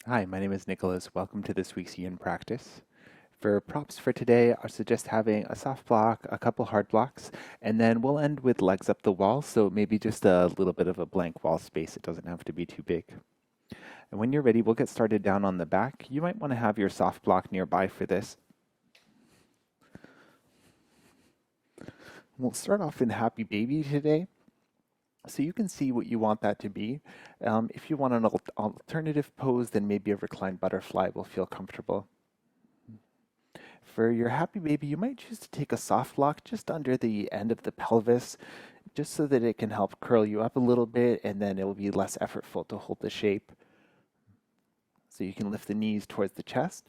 Hi, my name is Nicholas. Welcome to this week's Yin practice. For props for today, I suggest having a soft block, a couple hard blocks, and then we'll end with legs up the wall, so maybe just a little bit of a blank wall space. It doesn't have to be too big. And when you're ready, we'll get started down on the back. You might want to have your soft block nearby for this. We'll start off in Happy Baby today. So you can see what you want that to be. If you want an alternative pose, then maybe a reclined butterfly will feel comfortable. For your Happy Baby, you might choose to take a soft block just under the end of the pelvis, just so that it can help curl you up a little bit, and then it will be less effortful to hold the shape. So you can lift the knees towards the chest,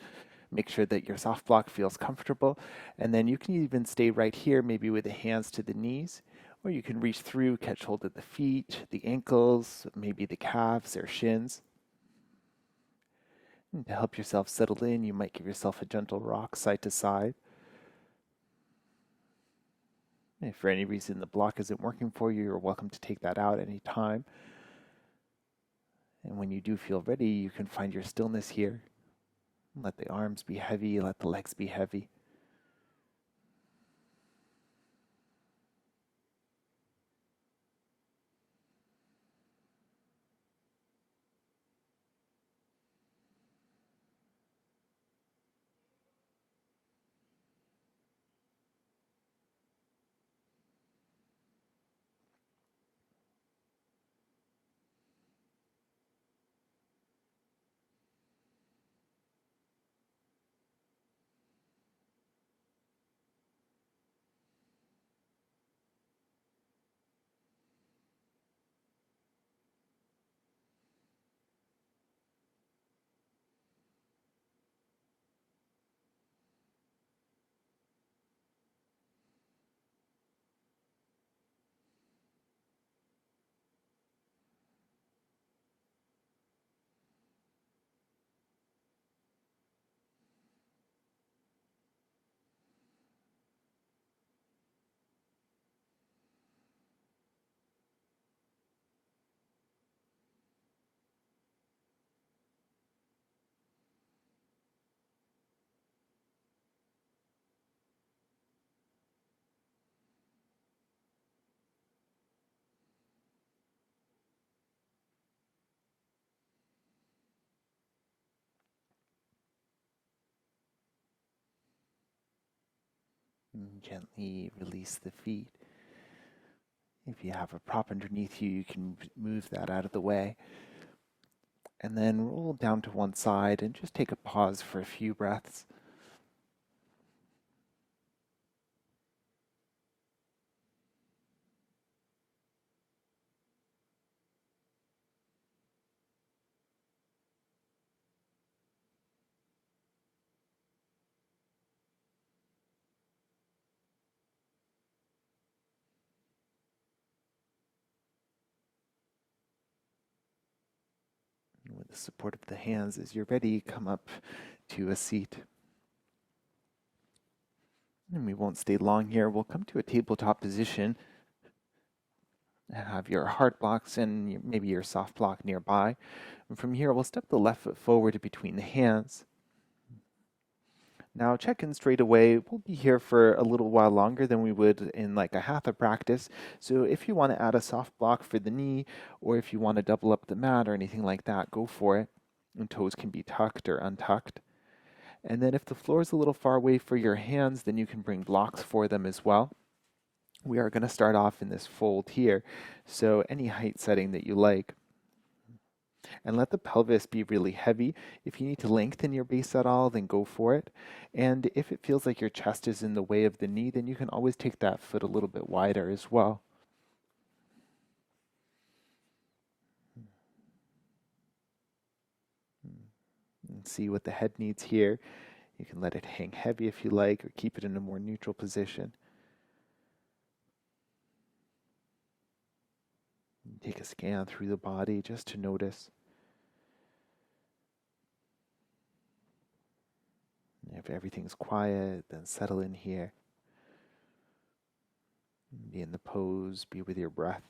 make sure that your soft block feels comfortable, and then you can even stay right here, maybe with the hands to the knees, or you can reach through, catch hold of the feet, the ankles, maybe the calves or shins. And to help yourself settle in, you might give yourself a gentle rock side to side. If for any reason the block isn't working for you, you're welcome to take that out any time. And when you do feel ready, you can find your stillness here. Let the arms be heavy, let the legs be heavy. And gently release the feet. If you have a prop underneath you, you can move that out of the way. And then roll down to one side and just take a pause for a few breaths. And with the support of the hands, as you're ready, come up to a seat. And we won't stay long here. We'll come to a tabletop position. Have your hard blocks and maybe your soft block nearby. And from here, we'll step the left foot forward between the hands. Now check in straight away. We'll be here for a little while longer than we would in like a hatha practice. So if you want to add a soft block for the knee, or if you want to double up the mat or anything like that, go for it. And toes can be tucked or untucked. And then if the floor is a little far away for your hands, then you can bring blocks for them as well. We are going to start off in this fold here. So any height setting that you like. And let the pelvis be really heavy. If you need to lengthen your base at all, then go for it. And if it feels like your chest is in the way of the knee, then you can always take that foot a little bit wider as well. And see what the head needs here. You can let it hang heavy if you like, or keep it in a more neutral position. Take a scan through the body just to notice. If everything's quiet, then settle in here. Be in the pose, be with your breath.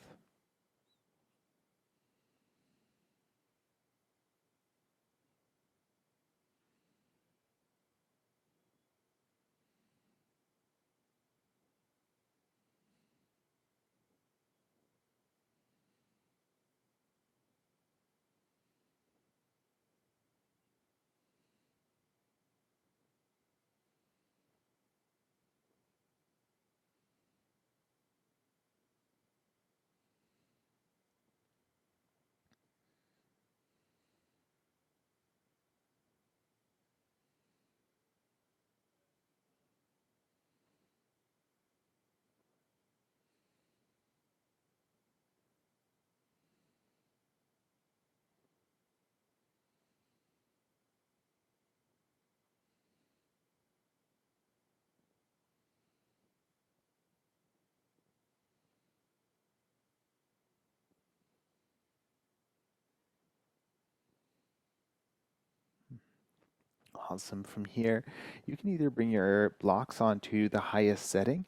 Awesome. From here, you can either bring your blocks onto the highest setting,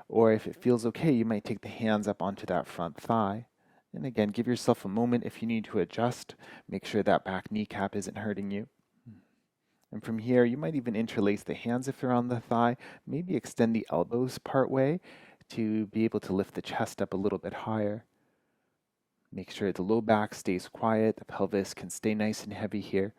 or if it feels okay, you might take the hands up onto that front thigh. And again, give yourself a moment if you need to adjust. Make sure that back kneecap isn't hurting you. And from here, you might even interlace the hands if they're on the thigh, maybe extend the elbows part way to be able to lift the chest up a little bit higher. Make sure the low back stays quiet, the pelvis can stay nice and heavy here.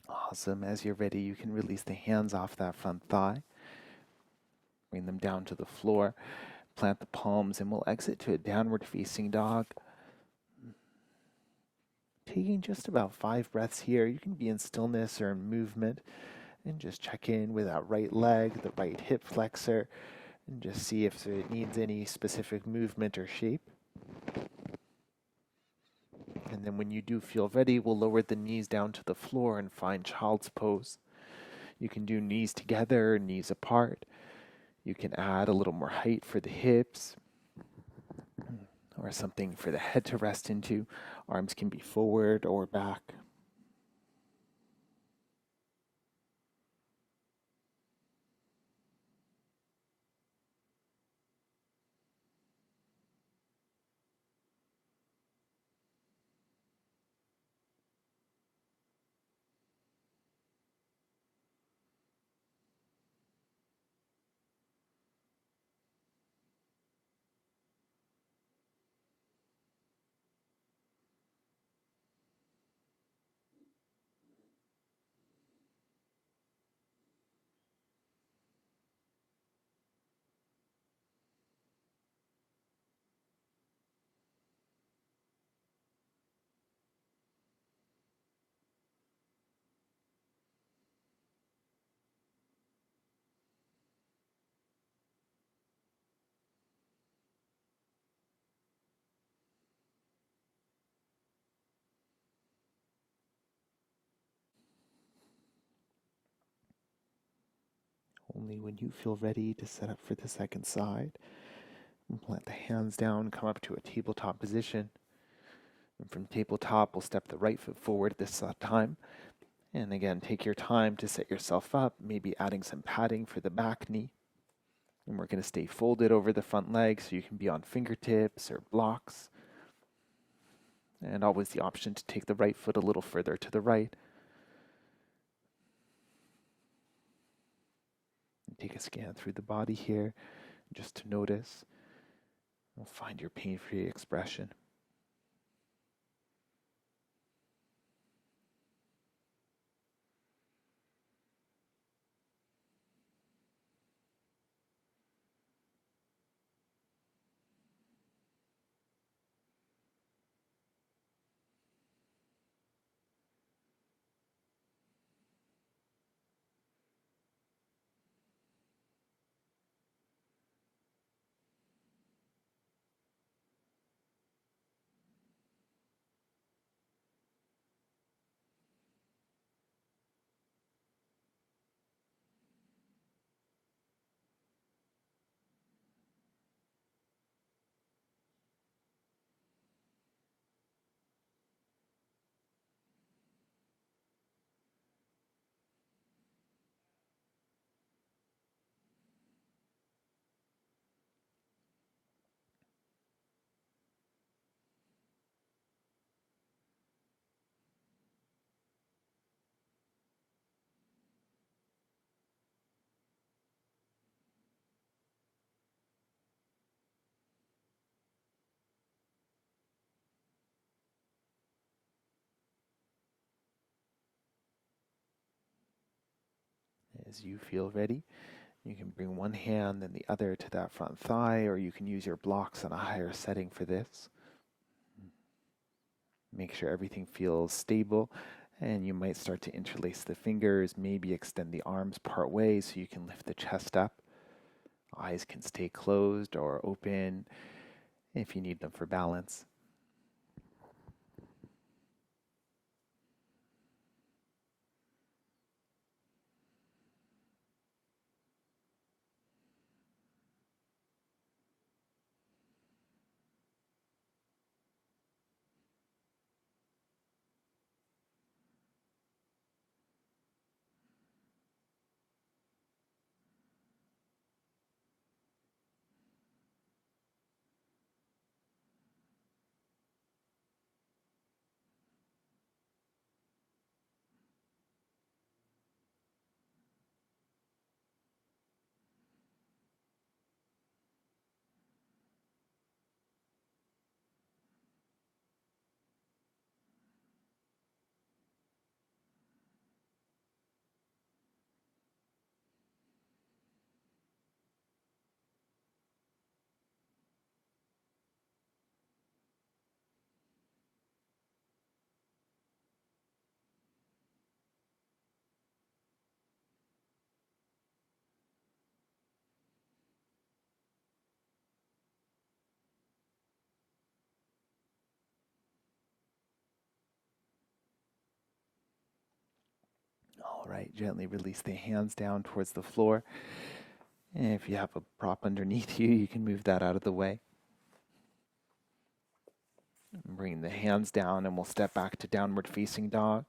Awesome. As you're ready, you can release the hands off that front thigh. Bring them down to the floor. Plant the palms, and we'll exit to a downward facing dog. Taking just about 5 breaths here. You can be in stillness or in movement, and just check in with that right leg, the right hip flexor, and just see if it needs any specific movement or shape. And then when you do feel ready, we'll lower the knees down to the floor and find child's pose. You can do knees together, knees apart. You can add a little more height for the hips or something for the head to rest into. Arms can be forward or back. Only when you feel ready to set up for the second side. And plant the hands down, come up to a tabletop position. And from tabletop, we'll step the right foot forward this time. And again, take your time to set yourself up, maybe adding some padding for the back knee. And we're going to stay folded over the front leg so you can be on fingertips or blocks. And always the option to take the right foot a little further to the right. And take a scan through the body here just to notice. We'll find your pain-free expression. As you feel ready, you can bring one hand and the other to that front thigh, or you can use your blocks on a higher setting for this. Make sure everything feels stable, and you might start to interlace the fingers, maybe extend the arms part way so you can lift the chest up. Eyes can stay closed or open if you need them for balance. All right, gently release the hands down towards the floor. And if you have a prop underneath you, you can move that out of the way. Bring the hands down, and we'll step back to downward facing dog,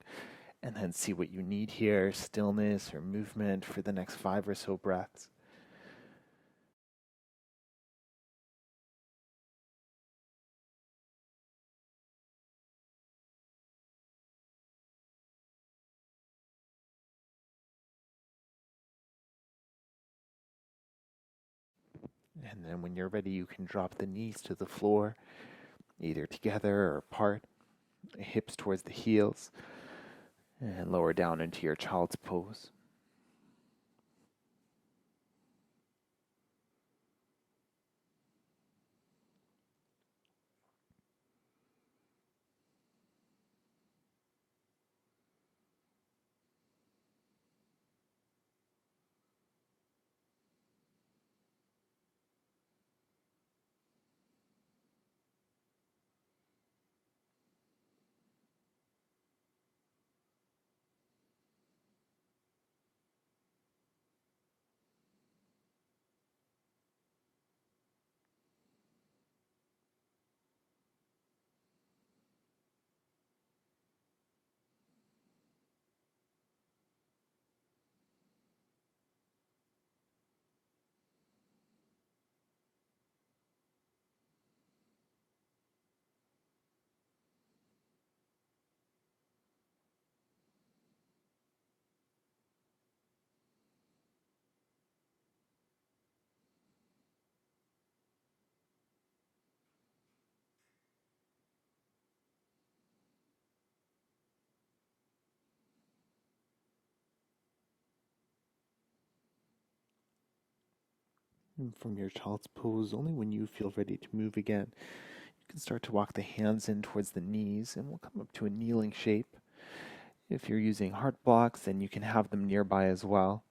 and then see what you need here, stillness or movement for the next 5 or so breaths. And then when you're ready, you can drop the knees to the floor, either together or apart, hips towards the heels, and lower down into your child's pose. And from your child's pose, only when you feel ready to move again, you can start to walk the hands in towards the knees, and we'll come up to a kneeling shape. If you're using heart blocks, then you can have them nearby as well.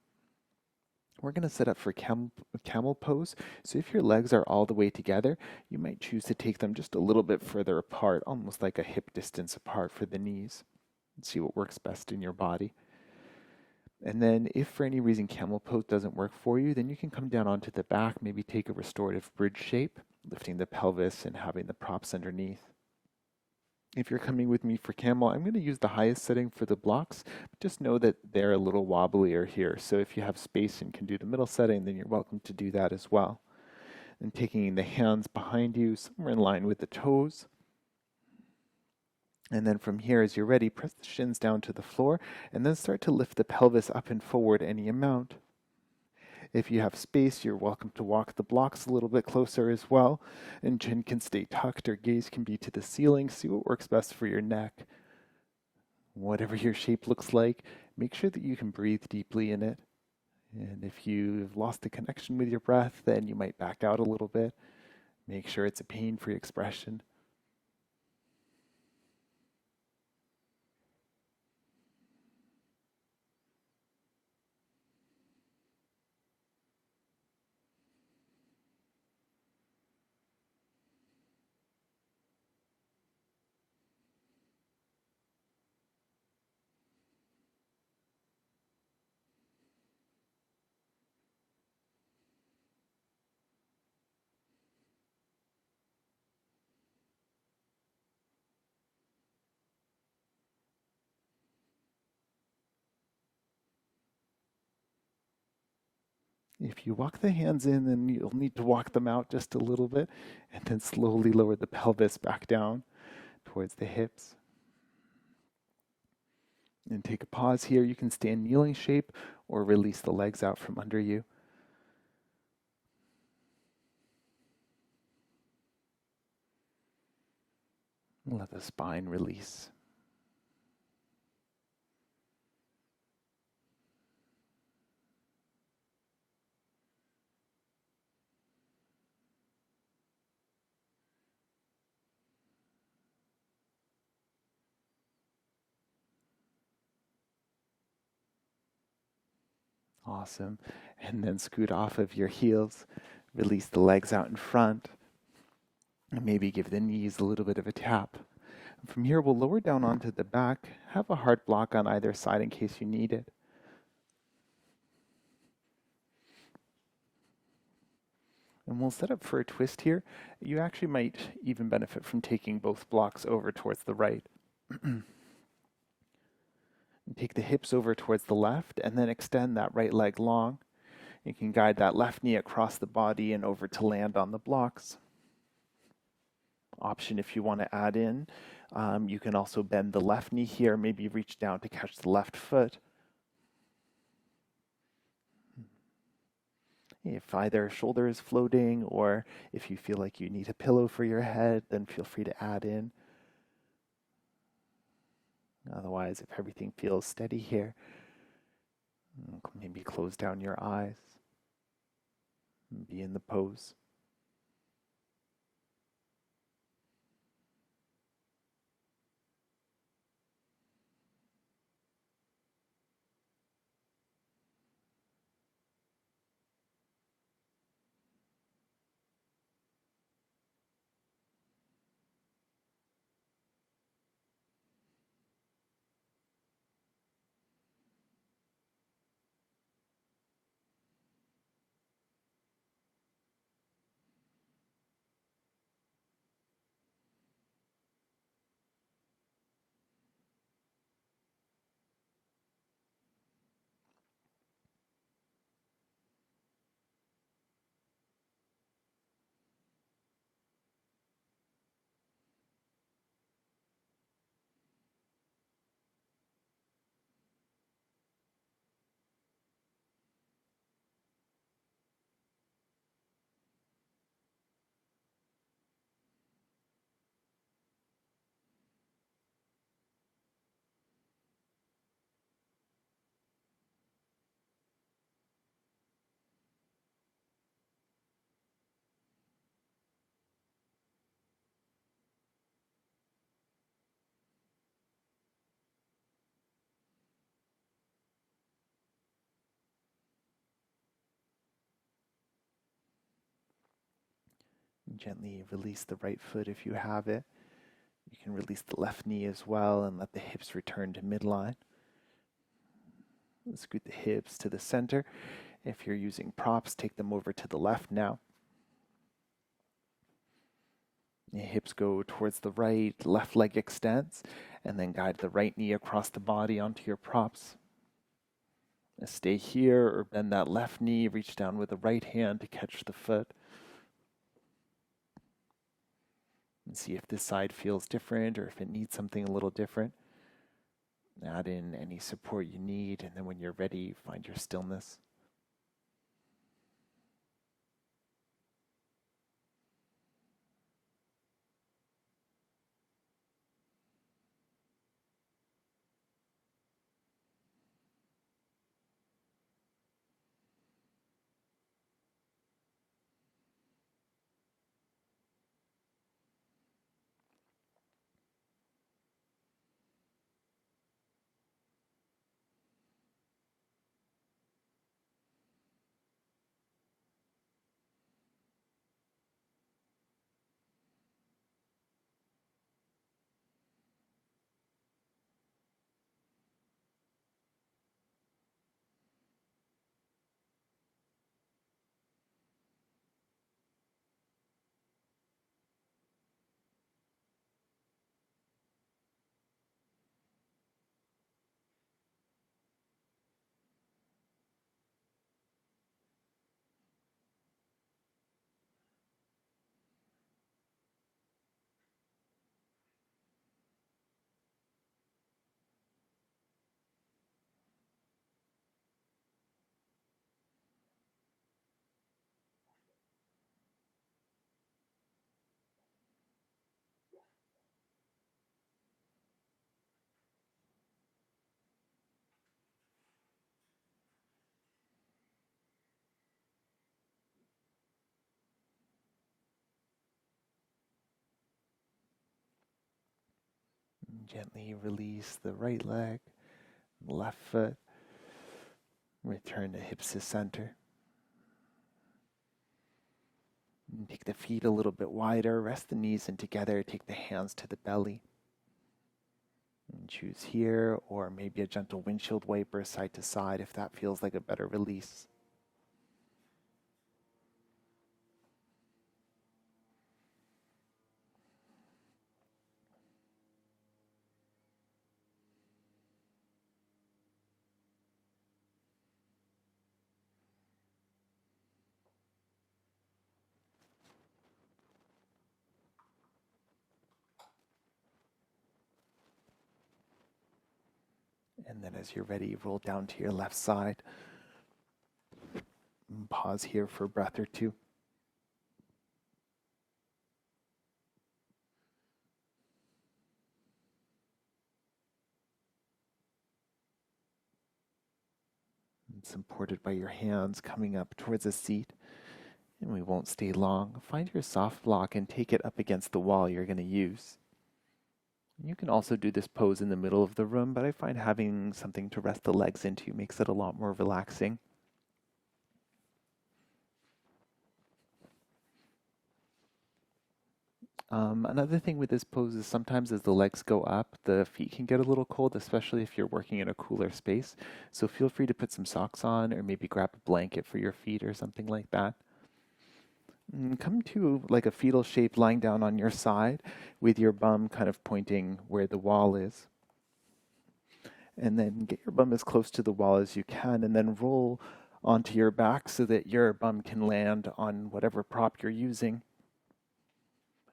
We're going to set up for camel pose. So if your legs are all the way together, you might choose to take them just a little bit further apart, almost like a hip distance apart for the knees. See what works best in your body. And then if for any reason camel pose doesn't work for you, then you can come down onto the back, maybe take a restorative bridge shape, lifting the pelvis and having the props underneath. If you're coming with me for camel, I'm going to use the highest setting for the blocks. But just know that they're a little wobblier here. So if you have space and can do the middle setting, then you're welcome to do that as well. And taking the hands behind you, somewhere in line with the toes. And then from here, as you're ready, press the shins down to the floor, and then start to lift the pelvis up and forward any amount. If you have space, you're welcome to walk the blocks a little bit closer as well, and chin can stay tucked or gaze can be to the ceiling. See what works best for your neck. Whatever your shape looks like, make sure that you can breathe deeply in it. And if you've lost the connection with your breath, then you might back out a little bit. Make sure it's a pain-free expression. If you walk the hands in, then you'll need to walk them out just a little bit, and then slowly lower the pelvis back down towards the hips. And take a pause here. You can stay in kneeling shape or release the legs out from under you. Let the spine release. Awesome. And then scoot off of your heels. Release the legs out in front. And maybe give the knees a little bit of a tap. And from here, we'll lower down onto the back. Have a heart block on either side in case you need it. And we'll set up for a twist here. You actually might even benefit from taking both blocks over towards the right. And take the hips over towards the left and then extend that right leg long. You can guide that left knee across the body and over to land on the blocks. Option if you want to add in, you can also bend the left knee here, maybe reach down to catch the left foot. If either shoulder is floating or if you feel like you need a pillow for your head, then feel free to add in. Otherwise, if everything feels steady here, maybe close down your eyes and be in the pose. Gently release the right foot if you have it. You can release the left knee as well and let the hips return to midline. Scoot the hips to the center. If you're using props, take them over to the left now. The hips go towards the right, left leg extends, and then guide the right knee across the body onto your props. Stay here or bend that left knee, reach down with the right hand to catch the foot. And see if this side feels different or if it needs something a little different. Add in any support you need, and then when you're ready, find your stillness. Gently release the right leg, left foot. Return the hips to center. And take the feet a little bit wider. Rest the knees in together. Take the hands to the belly. And choose here, or maybe a gentle windshield wiper side to side if that feels like a better release. And then as you're ready, roll down to your left side. And pause here for a breath or two. And supported by your hands coming up towards a seat. And we won't stay long. Find your soft block and take it up against the wall you're going to use. You can also do this pose in the middle of the room, but I find having something to rest the legs into makes it a lot more relaxing. Another thing with this pose is sometimes as the legs go up, the feet can get a little cold, especially if you're working in a cooler space. So feel free to put some socks on or maybe grab a blanket for your feet or something like that. Come to like a fetal shape lying down on your side with your bum kind of pointing where the wall is. And then get your bum as close to the wall as you can and then roll onto your back so that your bum can land on whatever prop you're using.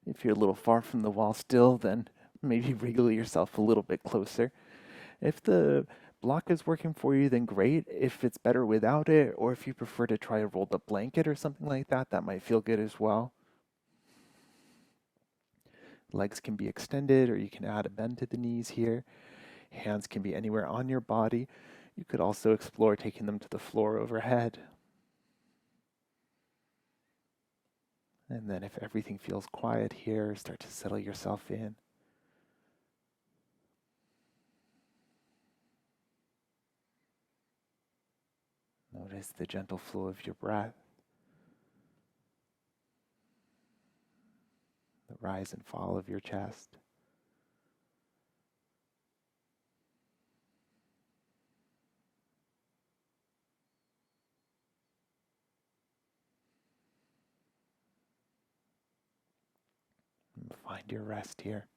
If you're a little far from the wall still, then maybe wriggle yourself a little bit closer. If the block is working for you, then great. If it's better without it, or if you prefer to try a rolled up blanket or something like that, that might feel good as well. Legs can be extended, or you can add a bend to the knees here. Hands can be anywhere on your body. You could also explore taking them to the floor overhead. And then if everything feels quiet here, start to settle yourself in. Notice the gentle flow of your breath, the rise and fall of your chest. And find your rest here.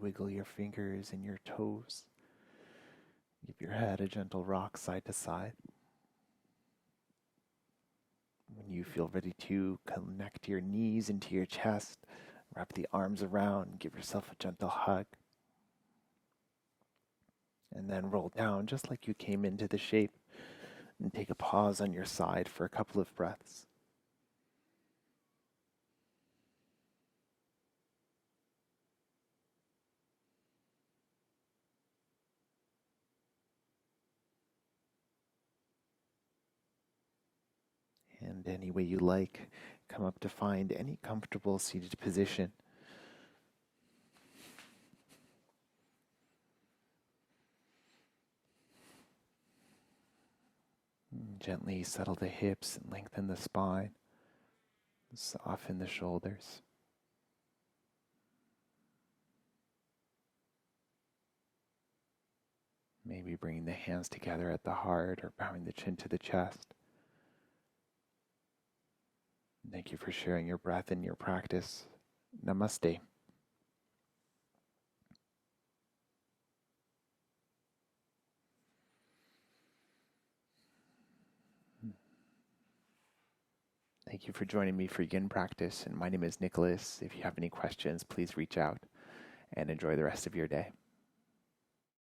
wiggle your fingers and your toes. Give your head a gentle rock side to side. When you feel ready to, connect your knees into your chest, wrap the arms around, give yourself a gentle hug. And then roll down just like you came into the shape, and take a pause on your side for a couple of breaths. And any way you like, come up to find any comfortable seated position. Gently settle the hips and lengthen the spine. Soften the shoulders. Maybe bringing the hands together at the heart or bowing the chin to the chest. Thank you for sharing your breath and your practice. Namaste. Thank you for joining me for yin practice, and my name is Nicholas. If you have any questions, please reach out and enjoy the rest of your day.